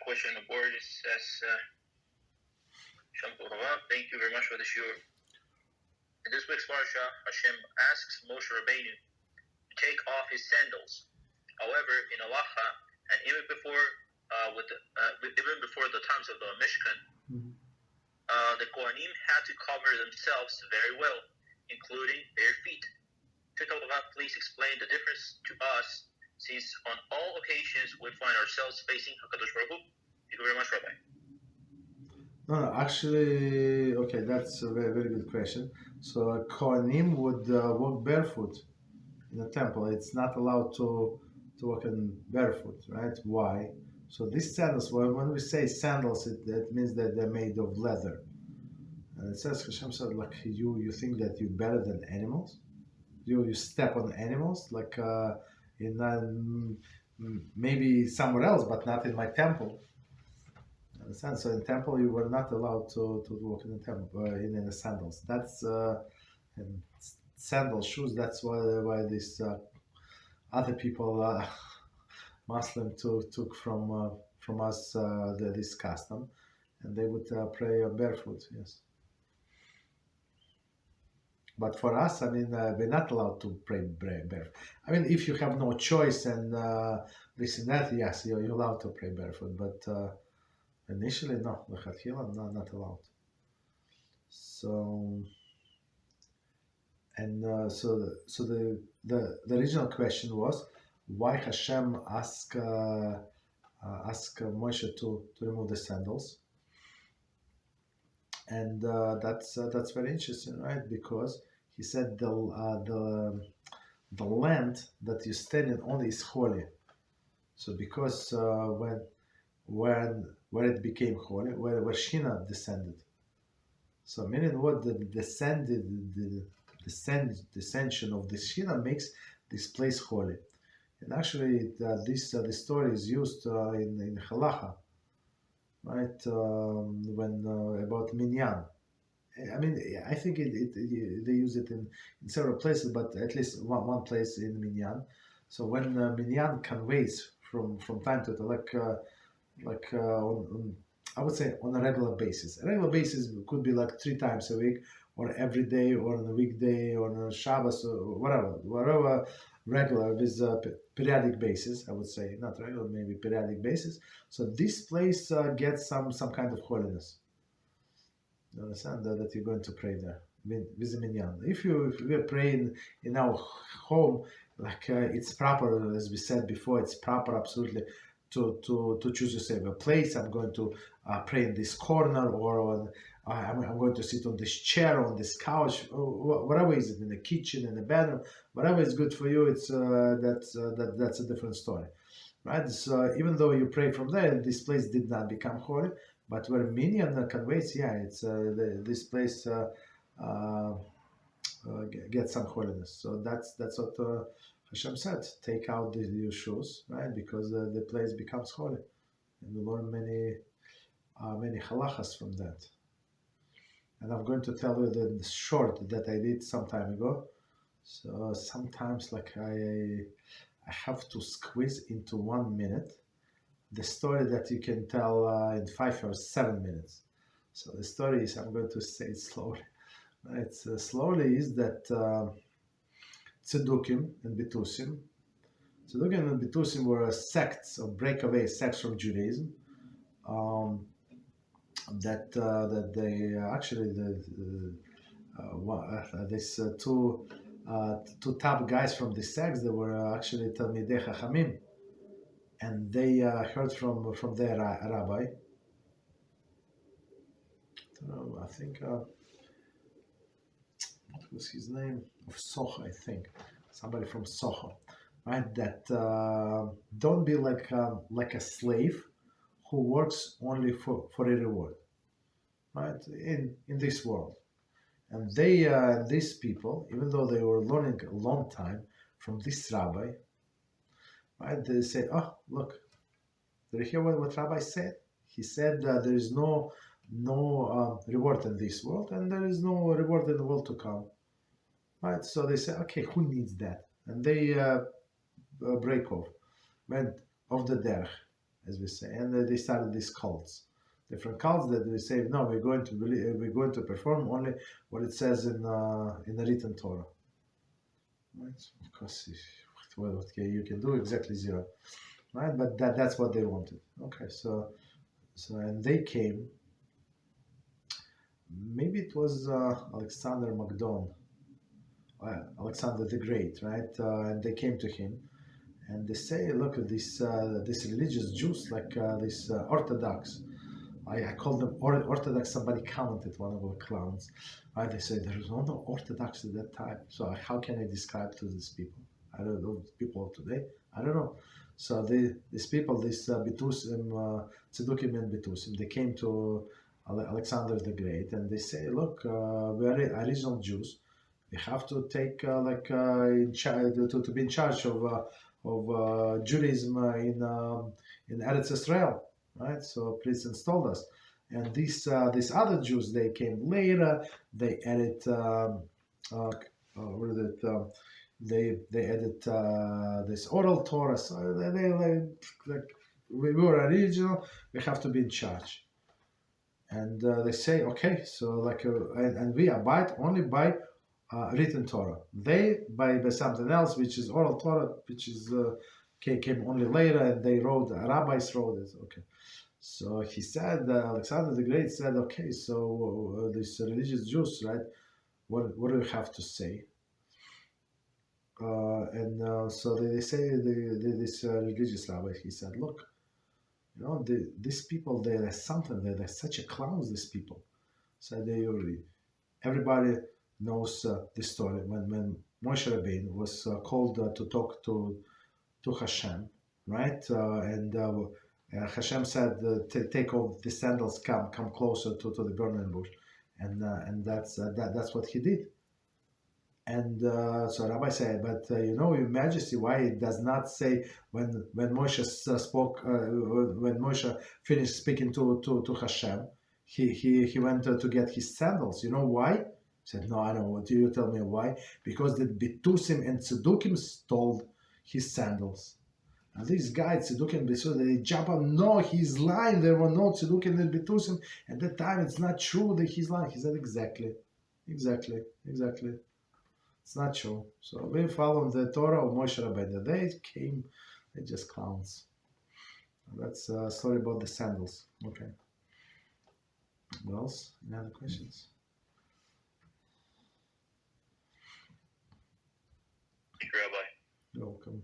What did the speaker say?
question on the board. It says, thank you very much for the shiur. In this week's Parashah, HaShem asks Moshe Rabbeinu to take off his sandals. However, in halacha, and even before the times of the Mishkan, the Kohanim had to cover themselves very well, including their feet. Could Rabbi please explain the difference to us, since on all occasions we find ourselves facing HaKadosh Baruch Hu? Thank you very much, Rabbi. No, actually, okay, that's a very, very good question. So Kohanim would walk barefoot in the temple. It's not allowed to walk in barefoot, right? Why? So these sandals, when we say sandals, it means that they're made of leather. And it says, HaShem said, like, you think that you're better than animals? You step on animals, like in maybe somewhere else, but not in my temple. Understand? So in temple, you were not allowed to walk in the temple in the sandals. That's and sandal shoes. That's why these other people, Muslim, took from us this custom, and they would pray barefoot. Yes. But for us, I mean, we're not allowed to pray barefoot. I mean, if you have no choice and this and that, yes, you're allowed to pray barefoot. But initially, no, not allowed. So, and so the original question was why Hashem asked Moshe to remove the sandals, and that's very interesting, right? Because he said the land that you stand in only is holy. So because when it became holy, where Shina descended. So meaning what the descension of the Shina makes this place holy. And actually, the story is used in Halacha, right? When about minyan. I mean, I think they use it in several places, but at least one place in minyan. So when minyan conveys from time to time, I would say on a regular basis. A regular basis could be like 3 times a week, or every day, or on a weekday, or on a Shabbos, or whatever regular with periodic basis. I would say not regular, maybe periodic basis. So this place gets some kind of holiness. You understand that you're going to pray there with the minyan. If we are praying in our home, like it's proper, as we said before, it's proper absolutely to choose yourself a place. I'm going to pray in this corner, or I'm going to sit on this chair, on this couch, or whatever is it, in the kitchen, in the bedroom, whatever is good for you. It's that's a different story, right? So even though you pray from there, this place did not become holy. But where minyan conveys, yeah, it's this place gets some holiness. So that's what Hashem said. Take out your shoes, right? Because the place becomes holy, and we learn many halachas from that. And I'm going to tell you the short that I did some time ago. So sometimes, like I have to squeeze into 1 minute the story that you can tell in 5 or 7 minutes. So the story is, I'm going to say it slowly. Right? Slowly is that Tzedakah and Betusim. Tzedakah and Betusim were sects or breakaway sects from Judaism. That they actually these two top guys from the sects, they were actually Talmidei Chachamim. And they heard from their rabbi. I think what was his name? Of Soho, I think. Somebody from Soho, right? That don't be like a slave who works only for a reward, right? In this world, and these people, even though they were learning a long time from this rabbi. Right? They say, oh, look, did you hear what Rabbi said? He said there is no reward in this world, and there is no reward in the world to come. Right? So they say, okay, who needs that? And they break off, went off the derech, as we say, and they started these cults, different cults that we say, no, we're going to perform only what it says in the written Torah. Right? Of course, what you can do exactly zero, right? But that's what they wanted. Okay, so and they came. Maybe it was Alexander Macedon, Alexander the Great, right? And they came to him, and they say, look at this religious Jews, like this Orthodox. I call them Orthodox. Somebody commented, one of the clowns. Right? They say there was no Orthodox at that time. So how can I describe to these people? I don't know, people of today. I don't know. So these people, this Bitusim, Tzedukim and Bitusim, they came to Alexander the Great, and they say, look, we are original Jews. We have to take to be in charge of Judaism in Eretz Israel, right? So please install us. And these other Jews, they came later. They added what is it? They added this oral Torah. So they like we were original. We have to be in charge. And they say, okay, so like and we abide only by written Torah. They by something else, which is oral Torah, which is came only later, and they wrote, rabbis wrote it. Okay, so he said, Alexander the Great said, okay, so these religious Jews, right? What do you have to say? So they say this religious rabbi, he said, look, you know, these people, they're something. They're such a clowns. These people. So everybody knows this story when Moshe Rabbeinu was called to talk to HaShem, right? And HaShem said, "Take off the sandals, come closer to the burning bush," and that's what he did. And so Rabbi said, but Your Majesty, why it does not say when Moshe spoke, when Moshe finished speaking to Hashem, he went to get his sandals. You know why? He said, no, I don't know. What do you tell me why? Because the Bitusim and Tzedukim stole his sandals. And these guys, Tzedukim and Bitusim, they jump up. No, he's lying. There were no Tzedukim and Bitusim. At that time, it's not true that he's lying. He said, exactly. It's not true. So we follow the Torah of Moshe Rabbeinu. They're just clowns. That's a story about the sandals. Okay. What else? Any other questions? Thank you, Rabbi. You're welcome.